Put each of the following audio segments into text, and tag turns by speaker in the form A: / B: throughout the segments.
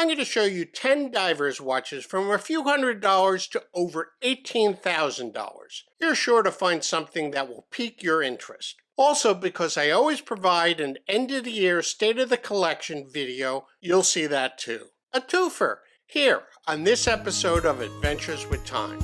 A: I'm going to show you 10 divers watches from a few $100s to over $18,000. You're sure to find something that will pique your interest. Also, because I always provide an end-of-the-year State of the Collection video, you'll see that too. A twofer, here on this episode of Adventures with Time.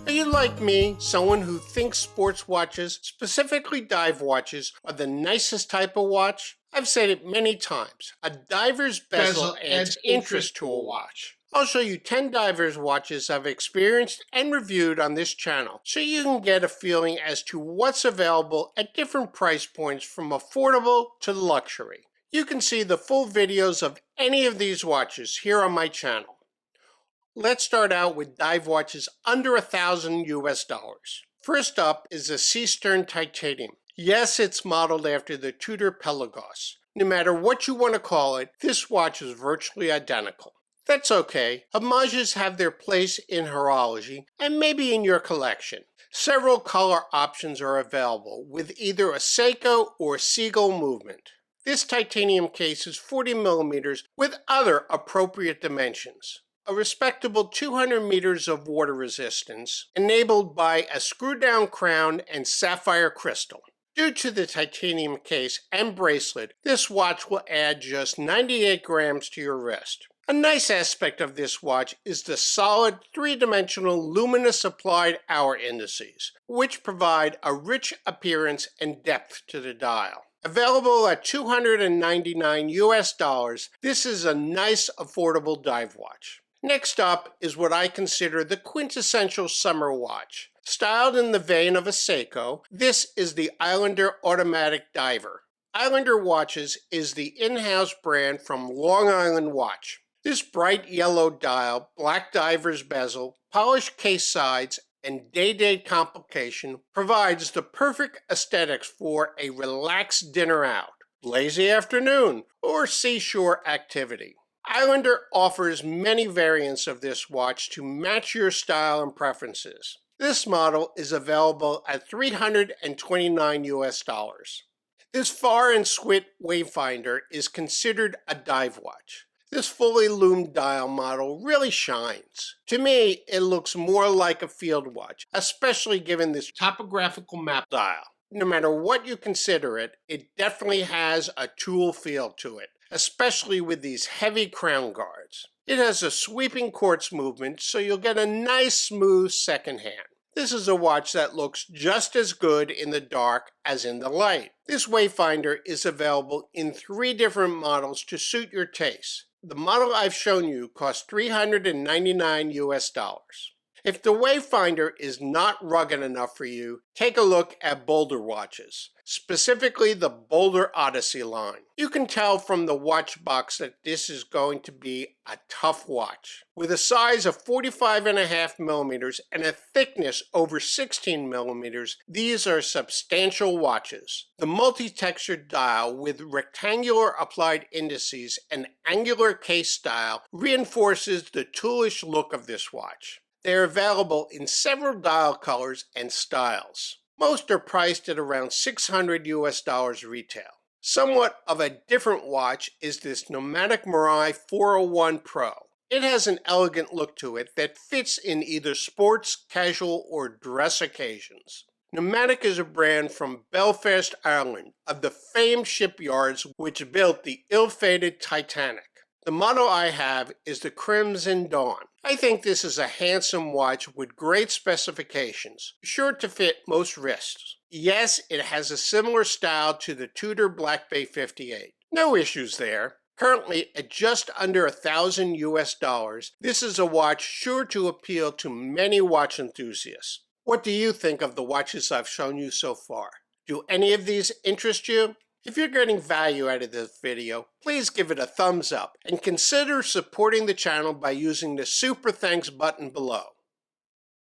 A: Are you like me, someone who thinks sports watches, specifically dive watches, are the nicest type of watch? I've said it many times, a diver's bezel adds interest to a watch. I'll show you 10 divers watches I've experienced and reviewed on this channel, so you can get a feeling as to what's available at different price points from affordable to luxury. You can see the full videos of any of these watches here on my channel. Let's start out with dive watches under $1,000. First up is the Sea Stern Titanium. Yes, it's modeled after the Tudor Pelagos. No matter what you want to call it, this watch is virtually identical. That's okay. Homages have their place in horology and maybe in your collection. Several color options are available with either a Seiko or Seagull movement. This titanium case is 40 millimeters with other appropriate dimensions. A respectable 200 meters of water resistance, enabled by a screw-down crown and sapphire crystal. Due to the titanium case and bracelet, this watch will add just 98 grams to your wrist. A nice aspect of this watch is the solid three-dimensional luminous applied hour indices, which provide a rich appearance and depth to the dial. Available at $299 this is a nice affordable dive watch. Next up is what I consider the quintessential summer watch. Styled in the vein of a Seiko, this is the Islander Automatic Diver. Islander Watches is the in-house brand from Long Island Watch. This bright yellow dial, black diver's bezel, polished case sides, and day-date complication provides the perfect aesthetics for a relaxed dinner out, lazy afternoon, or seashore activity. Islander offers many variants of this watch to match your style and preferences. This model is available at $329. This Far and Swit Wayfinder is considered a dive watch. This fully loomed dial model really shines. To me, it looks more like a field watch, especially given this topographical map dial. No matter what you consider it, it definitely has a tool feel to it, especially with these heavy crown guards. It has a sweeping quartz movement, so you'll get a nice smooth second hand. This is a watch that looks just as good in the dark as in the light. This Wayfinder is available in 3 different models to suit your taste. The model I've shown you costs $399. If the Wayfinder is not rugged enough for you, take a look at Boulder watches, specifically the Boulder Odyssey line. You can tell from the watch box that this is going to be a tough watch. With a size of 45.5 millimeters and a thickness over 16 millimeters, these are substantial watches. The multi-textured dial with rectangular applied indices and angular case style reinforces the toolish look of this watch. They are available in several dial colors and styles. Most are priced at around $600 retail. Somewhat of a different watch is this Nomadic Mirai 401 Pro. It has an elegant look to it that fits in either sports, casual, or dress occasions. Nomadic is a brand from Belfast, Ireland, of the famed shipyards which built the ill-fated Titanic. The model I have is the Crimson Dawn. I think this is a handsome watch with great specifications, sure to fit most wrists. Yes, it has a similar style to the Tudor Black Bay 58. No issues there. Currently at just under $1,000, this is a watch sure to appeal to many watch enthusiasts. What do you think of the watches I've shown you so far? Do any of these interest you? If you're getting value out of this video, please give it a thumbs up and consider supporting the channel by using the Super Thanks button below.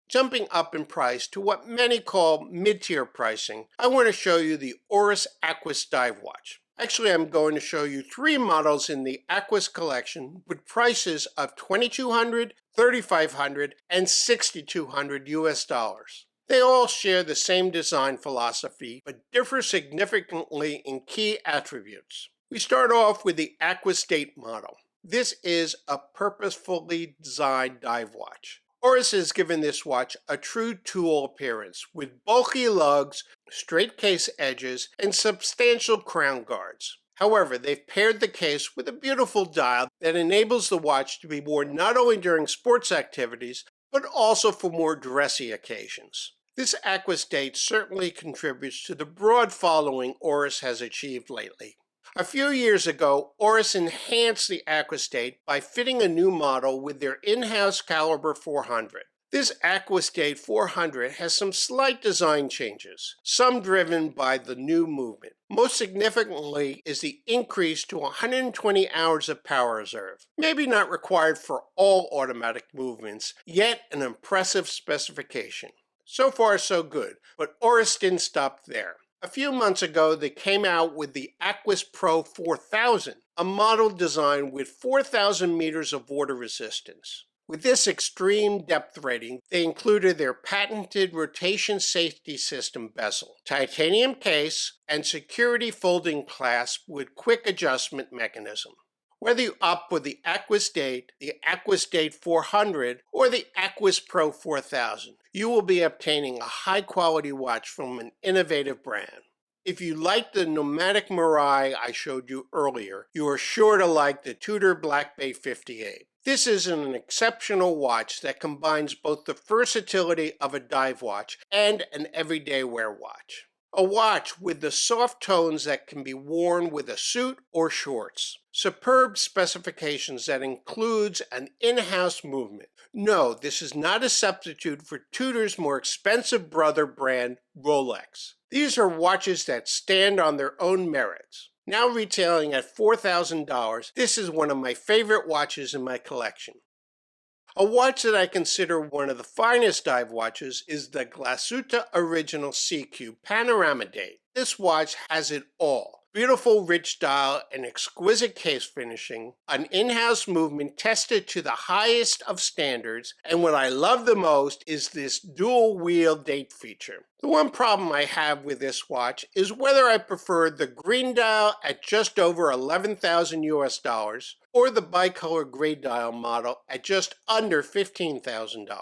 A: Jumping up in price to what many call mid-tier pricing, I want to show you the Oris Aquis dive watch. Actually, I'm going to show you 3 models in the Aquis collection with prices of $2,200, $3,500, and $6,200. They all share the same design philosophy, but differ significantly in key attributes. We start off with the Aquis Date model. This is a purposefully designed dive watch. Oris has given this watch a true tool appearance with bulky lugs, straight case edges, and substantial crown guards. However, they've paired the case with a beautiful dial that enables the watch to be worn not only during sports activities, but also for more dressy occasions. This aqua state certainly contributes to the broad following Oris has achieved lately. A few years ago, Oris enhanced the Aquastate by fitting a new model with their in-house caliber 400. This Aquastate 400 has some slight design changes, some driven by the new movement. Most significantly is the increase to 120 hours of power reserve. Maybe not required for all automatic movements, yet an impressive specification. So far so good, but Oris didn't stop there. A few months ago, they came out with the Aquas Pro 4000, a model designed with 4,000 meters of water resistance. With this extreme depth rating, they included their patented rotation safety system bezel, titanium case, and security folding clasp with quick adjustment mechanism. Whether you opt for the Aquastate, the Aquastate 400, or the Aquas Pro 4000, you will be obtaining a high-quality watch from an innovative brand. If you like the pneumatic Mirai I showed you earlier, you are sure to like the Tudor Black Bay 58. This is an exceptional watch that combines both the versatility of a dive watch and an everyday wear watch. A watch with the soft tones that can be worn with a suit or shorts. Superb specifications that includes an in-house movement. No, this is not a substitute for Tudor's more expensive brother brand, Rolex. These are watches that stand on their own merits. Now retailing at $4,000, this is one of my favorite watches in my collection. A watch that I consider one of the finest dive watches is the Glasuta Original CQ Panorama Date. This watch has it all. Beautiful rich dial and exquisite case finishing, an in-house movement tested to the highest of standards, and what I love the most is this dual wheel date feature. The one problem I have with this watch is whether I prefer the green dial at just over 11,000 US dollars or the bicolor gray dial model at just under $15,000.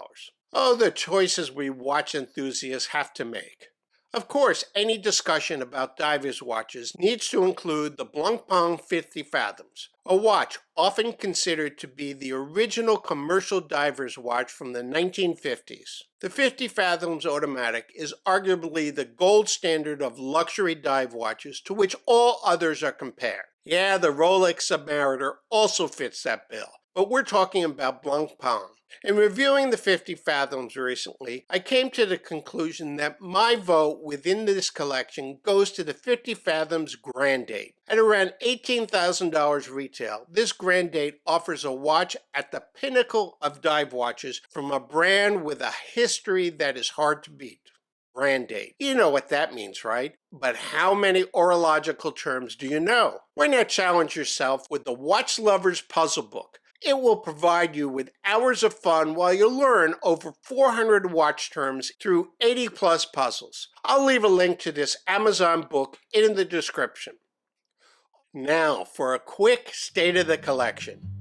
A: Oh, the choices we watch enthusiasts have to make. Of course, any discussion about divers' watches needs to include the Blancpain 50 Fathoms, a watch often considered to be the original commercial diver's watch from the 1950s. The 50 Fathoms automatic is arguably the gold standard of luxury dive watches to which all others are compared. Yeah, the Rolex Submariner also fits that bill, but we're talking about Blancpain. In reviewing the 50 Fathoms recently, I came to the conclusion that my vote within this collection goes to the 50 Fathoms Grand Date. At around $18,000 retail, this Grand Date offers a watch at the pinnacle of dive watches from a brand with a history that is hard to beat. Grand Date. You know what that means, right? But how many orological terms do you know? Why not challenge yourself with the Watch Lover's Puzzle Book? It will provide you with hours of fun while you learn over 400 watch terms through 80 plus puzzles. I'll leave a link to this Amazon book in the description. Now for a quick state of the collection.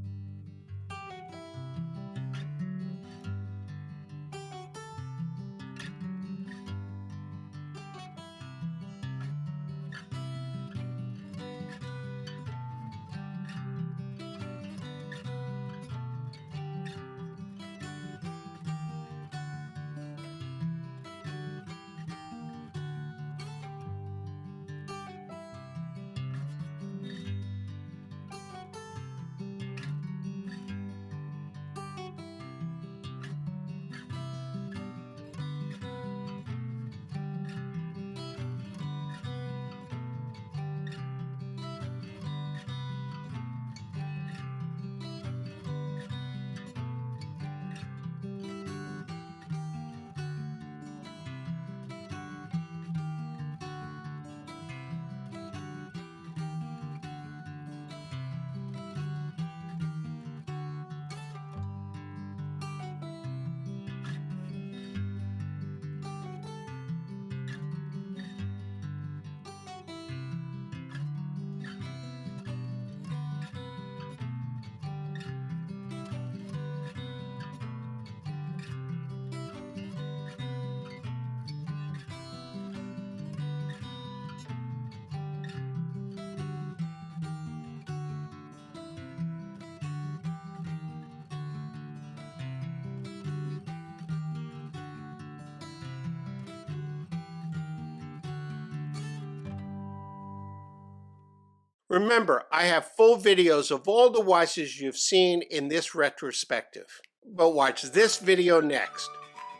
A: Remember, I have full videos of all the watches you've seen in this retrospective. But watch this video next.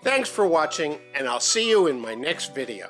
A: Thanks for watching, and I'll see you in my next video.